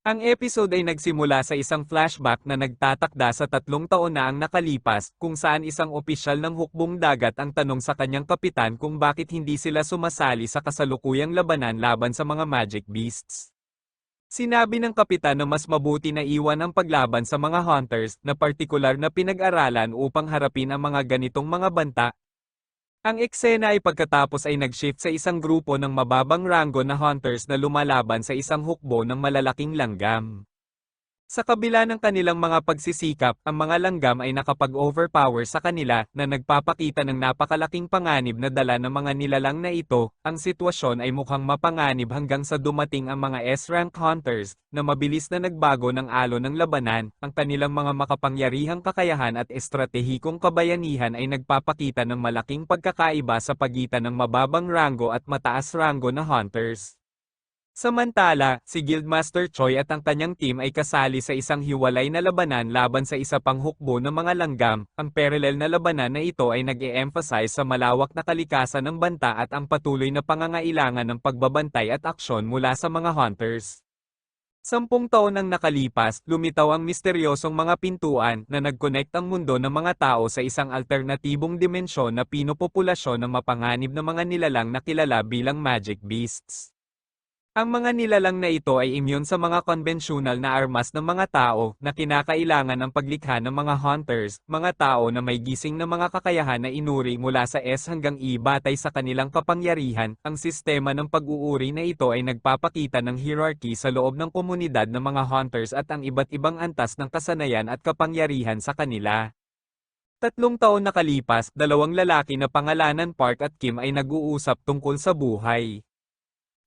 Ang episode ay nagsimula sa isang flashback na nagtatakda sa 3 taon na ang nakalipas, kung saan isang opisyal ng hukbong dagat ang tanong sa kanyang kapitan kung bakit hindi sila sumasali sa kasalukuyang labanan laban sa mga magic beasts. Sinabi ng kapitan na mas mabuti na iwan ang paglaban sa mga hunters na partikular na pinag-aralan upang harapin ang mga ganitong mga banta. Ang eksena ay pagkatapos ay nag-shift sa isang grupo ng mababang ranggo na hunters na lumalaban sa isang hukbo ng malalaking langgam. Sa kabila ng kanilang mga pagsisikap, ang mga langgam ay nakapag-overpower sa kanila na nagpapakita ng napakalaking panganib na dala ng mga nilalang na ito. Ang sitwasyon ay mukhang mapanganib hanggang sa dumating ang mga S-rank hunters na mabilis na nagbago ng alon ng labanan. Ang kanilang mga makapangyarihang kakayahan at estratehikong kabayanihan ay nagpapakita ng malaking pagkakaiba sa pagitan ng mababang ranggo at mataas ranggo na hunters. Samantala, si Guildmaster Choi at ang kanyang team ay kasali sa isang hiwalay na labanan laban sa isa pang hukbo ng mga langgam. Ang parallel na labanan na ito ay nag-e-emphasize sa malawak na kalikasan ng banta at ang patuloy na pangangailangan ng pagbabantay at aksyon mula sa mga hunters. 10 taon nang nakalipas, lumitaw ang misteryosong mga pintuan na nag-connect ang mundo ng mga tao sa isang alternatibong dimensyon na pinopopulasyon ng mapanganib na mga nilalang na kilala bilang magic beasts. Ang mga nilalang na ito ay immune sa mga konbensyonal na armas ng mga tao na kinakailangan ng paglikha ng mga hunters, mga tao na may gising na mga kakayahan na inuri mula sa S hanggang E batay sa kanilang kapangyarihan. Ang sistema ng pag-uuri na ito ay nagpapakita ng hierarchy sa loob ng komunidad ng mga hunters at ang iba't ibang antas ng kasanayan at kapangyarihan sa kanila. 3 taon nakalipas, dalawang lalaki na pangalanan Park at Kim ay nag-uusap tungkol sa buhay.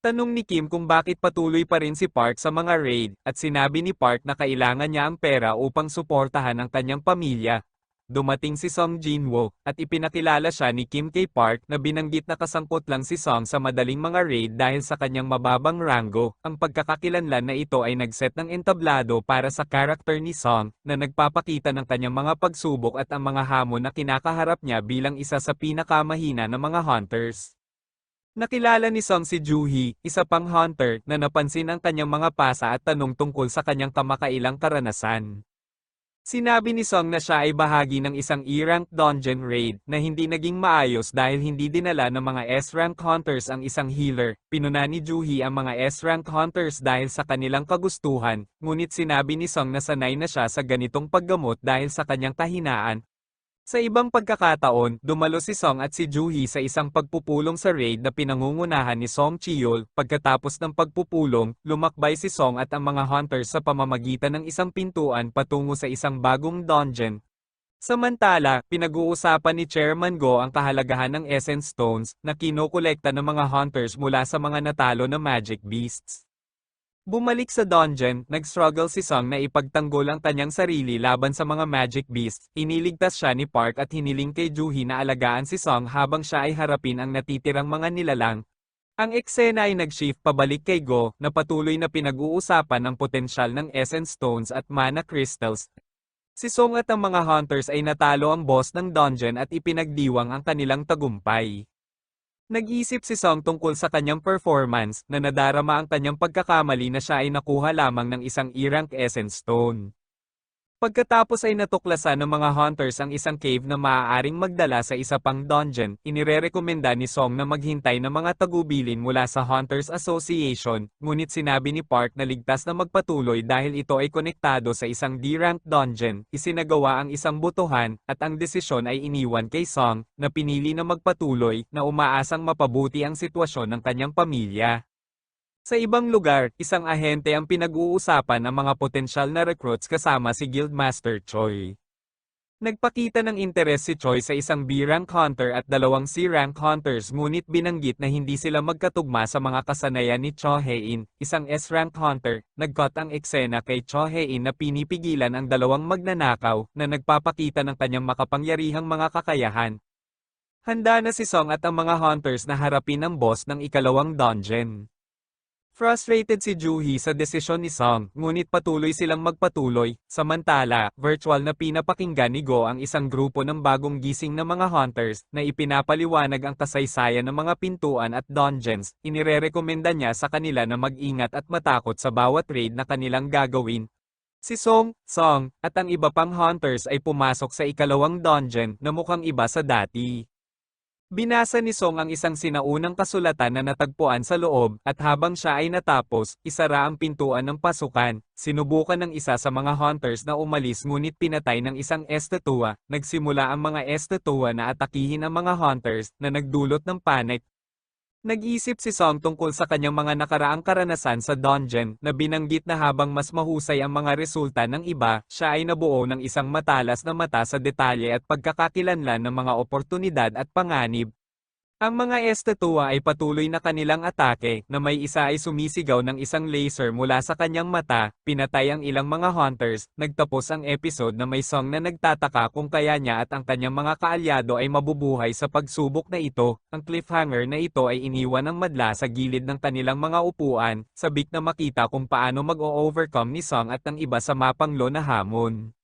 Tanong ni Kim kung bakit patuloy pa rin si Park sa mga raid, at sinabi ni Park na kailangan niya ang pera upang suportahan ang kanyang pamilya. Dumating si Song Jinwoo, at ipinakilala siya ni Kim kay Park na binanggit na kasangkot lang si Song sa madaling mga raid dahil sa kanyang mababang ranggo. Ang pagkakakilanlan na ito ay nagset ng entablado para sa karakter ni Song, na nagpapakita ng kanyang mga pagsubok at ang mga hamon na kinakaharap niya bilang isa sa pinakamahina ng mga hunters. Nakilala ni Song si Juhee, isa pang hunter, na napansin ang kanyang mga pasa at tanong tungkol sa kanyang kamakailang karanasan. Sinabi ni Song na siya ay bahagi ng isang E-rank dungeon raid na hindi naging maayos dahil hindi dinala ng mga S-rank hunters ang isang healer. Pinuna ni Juhee ang mga S-rank hunters dahil sa kanilang kagustuhan, ngunit sinabi ni Song na sanay na siya sa ganitong paggamot dahil sa kanyang kahinaan. Sa ibang pagkakataon, dumalo si Song at si Juhee sa isang pagpupulong sa raid na pinangungunahan ni Song Cheol. Pagkatapos ng pagpupulong, lumakbay si Song at ang mga hunters sa pamamagitan ng isang pintuan patungo sa isang bagong dungeon. Samantala, pinag-uusapan ni Chairman Go ang kahalagahan ng Essence Stones na kinokolekta ng mga hunters mula sa mga natalo na magic beasts. Bumalik sa dungeon, nag-struggle si Song na ipagtanggol ang kanyang sarili laban sa mga magic beasts. Iniligtas siya ni Park at hiniling kay Juhee na alagaan si Song habang siya ay harapin ang natitirang mga nilalang. Ang eksena ay nag-shift pabalik kay Go, na patuloy na pinag-uusapan ang potensyal ng Essence Stones at Mana Crystals. Si Song at ang mga hunters ay natalo ang boss ng dungeon at ipinagdiwang ang kanilang tagumpay. Nag-isip si Song tungkol sa kanyang performance, na nadarama ang kanyang pagkakamali na siya ay nakuha lamang ng isang E-rank Essence Stone. Pagkatapos ay natuklasan ng mga hunters ang isang cave na maaaring magdala sa isa pang dungeon. Inirerekomenda ni Song na maghintay ng mga tagubilin mula sa Hunters Association, ngunit sinabi ni Park na ligtas na magpatuloy dahil ito ay konektado sa isang D-rank dungeon. Isinagawa ang isang botohan, at ang desisyon ay iniwan kay Song, na pinili na magpatuloy, na umaasang mapabuti ang sitwasyon ng kanyang pamilya. Sa ibang lugar, isang ahente ang pinag-uusapan ng mga potensyal na recruits kasama si Guildmaster Choi. Nagpakita ng interes si Choi sa isang B-rank hunter at dalawang C-rank hunters, ngunit binanggit na hindi sila magkatugma sa mga kasanayan ni Cho Hae-in, isang S-rank hunter. Nag-cut ang eksena kay Cho Hae-in na pinipigilan ang dalawang magnanakaw, na nagpapakita ng kanyang makapangyarihang mga kakayahan. Handa na si Song at ang mga hunters na harapin ang boss ng ikalawang dungeon. Frustrated si Juhee sa desisyon ni Song, ngunit patuloy silang magpatuloy. Samantala, virtual na pinapakinggan ni Go ang isang grupo ng bagong gising na mga hunters na ipinapaliwanag ang kasaysayan ng mga pintuan at dungeons. Inirerekomenda niya sa kanila na mag-ingat at matakot sa bawat raid na kanilang gagawin. Si Song, at ang iba pang hunters ay pumasok sa ikalawang dungeon na mukhang iba sa dati. Binasa ni Song ang isang sinaunang kasulatan na natagpuan sa loob, at habang siya ay natapos, isara ang pintuan ng pasukan. Sinubukan ng isa sa mga hunters na umalis ngunit pinatay ng isang estatua. Nagsimula ang mga estatua na atakihin ang mga hunters, na nagdulot ng panic. Nag-isip si Song tungkol sa kanyang mga nakaraang karanasan sa dungeon, na binanggit na habang mas mahusay ang mga resulta ng iba, siya ay nabuo ng isang matalas na mata sa detalye at pagkakakilanlan ng mga oportunidad at panganib. Ang mga estatua ay patuloy na kanilang atake, na may isa ay sumisigaw ng isang laser mula sa kanyang mata, pinatay ang ilang mga hunters. Nagtapos ang episode na may Song na nagtataka kung kaya niya at ang kanyang mga kaalyado ay mabubuhay sa pagsubok na ito. Ang cliffhanger na ito ay iniwan ng madla sa gilid ng kanilang mga upuan, sabik na makita kung paano mag-o-overcome ni Song at ang iba sa mapanglo na hamon.